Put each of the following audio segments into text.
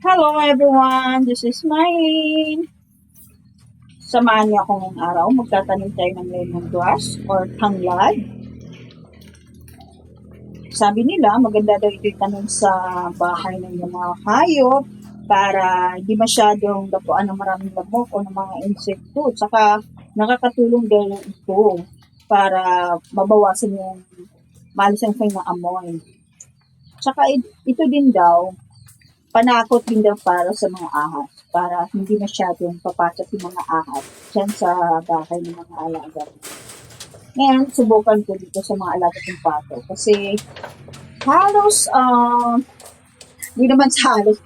Hello everyone, this is Mylene. Samahan niyo ako ngayong araw. Magtatanim tayo ng lemongrass or tanglad. Sabi nila, maganda daw ito itanim sa bahay ng mga hayop para hindi masyadong dapuan ng maraming lamok o ng mga insekto. Saka nakakatulong daw ito para mabawasan yung malisang na amoy. Saka ito din daw, panakot din daw para sa mga ahas, para hindi masyadong papasok yung mga ahas dyan sa bahay ng mga alaga. Ngayon, subukan ko dito sa mga alaga ng pato kasi halos, hindi naman sa halos,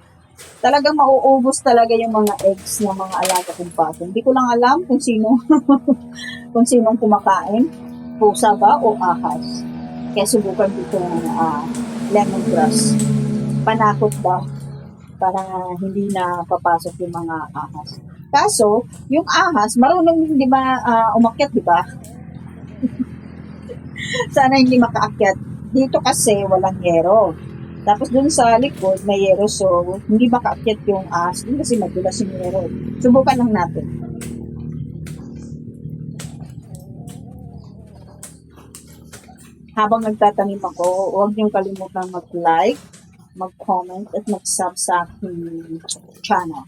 talagang mauubos talaga yung mga eggs ng mga alaga ng pato. Hindi ko lang alam kung sino, kung sinong kumakain, pusa ba o ahas. Kaya subukan dito ng lemongrass. Panakot daw para hindi na papasok yung mga ahas. Kaso, yung ahas, marunong hindi ba umakyat, di ba? Sana hindi makaakyat. Dito kasi walang yero. Tapos dun sa likod may yero, so hindi makaakyat yung ahas. Dun kasi madulas yung yero. Subukan lang natin. Habang nagtatanim ako, huwag niyong kalimutan mag-like, mag-comment, at mag-sub sa aking channel.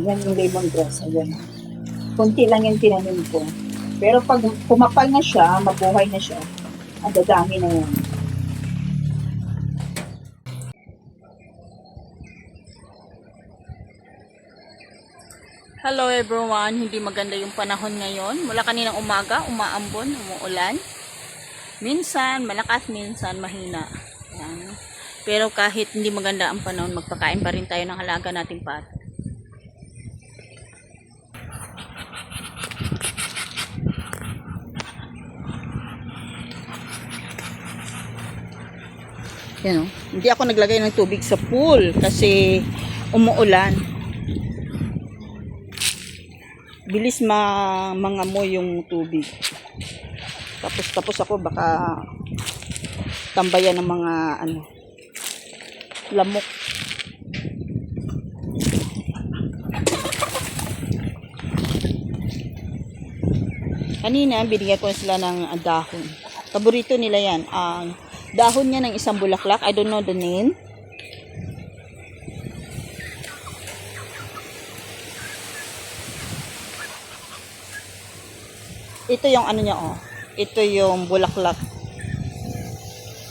Yan yung lemongrass. Ayan. Kunti lang yung tinanim ko. Pero pag kumapal na siya, mabuhay na siya, ang dadami na yan. Hello everyone, hindi maganda yung panahon ngayon. Mula kaninang umaga, umaambon, umuulan. Minsan malakas, minsan mahina. Yan. Pero kahit hindi maganda ang panahon, magpakain pa rin tayo ng halaga nating pato. Yan o. Hindi ako naglagay ng tubig sa pool kasi umuulan. Bilis mangamoy yung tubig. Tapos ako baka tambayan ng mga lamok. Kanina binigyan ko sila ng dahon. Paborito nila yan. Ang dahon niya ng isang bulaklak. I don't know the name. Ito yung ano niya, oh. Ito yung bulaklak.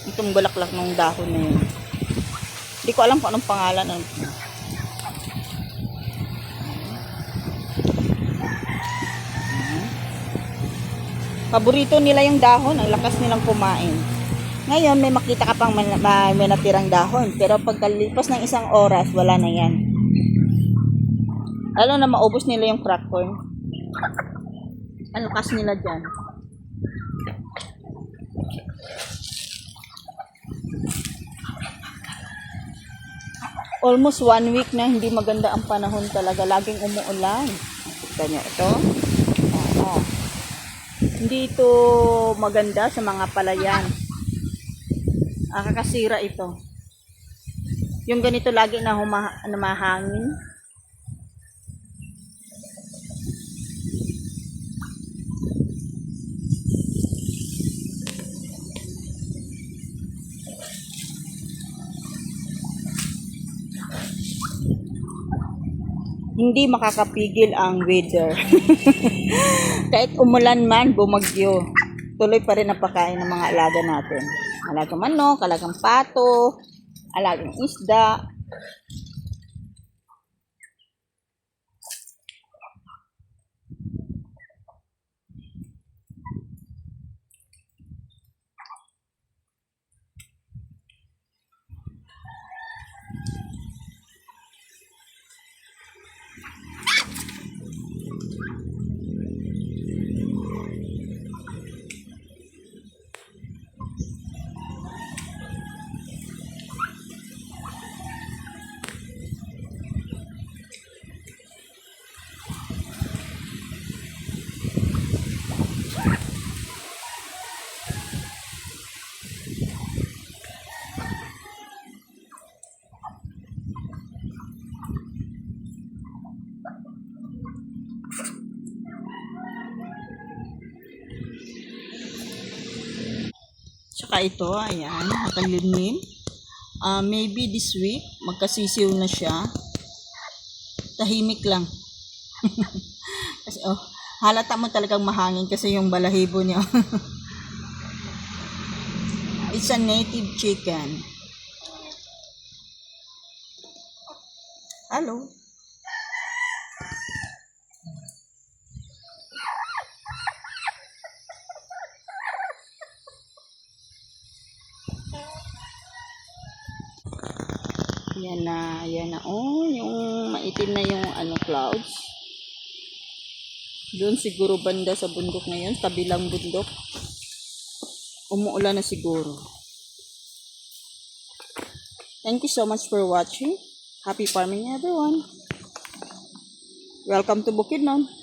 Itong bulaklak ng dahon na yun. Hindi ko alam kung anong pangalan. Paborito nila yung dahon. Ang lakas nilang kumain. Ngayon, may makita ka pang may natirang dahon. Pero pagkalipas ng isang oras, wala na yan. Alam na maubos nila yung crack corn. Ang lakas nila dyan. Almost 1 week na hindi maganda ang panahon talaga. Laging umuulan. Kita nyo ito. Oo. Hindi ito maganda sa mga palayan. Kakasira ito. Yung ganito lagi na mahangin. Hindi makakapigil ang weather. Kahit umulan man, bumagyo, tuloy pa rin ang pagkain ng mga alaga natin. Alagang manok, alagang pato, alagang isda. Tsaka ito, ayan, nakalilim. Maybe this week, magkasisiw na siya. Tahimik lang. Kasi, halata mo talagang mahangin kasi yung balahibo niya. It's a native chicken. Hello. Yan na. Oh, yung maitim na yung clouds. Doon siguro banda sa bundok ngayon, kabilang bundok. Umuulan na siguro. Thank you so much for watching. Happy farming everyone. Welcome to Bukidnon.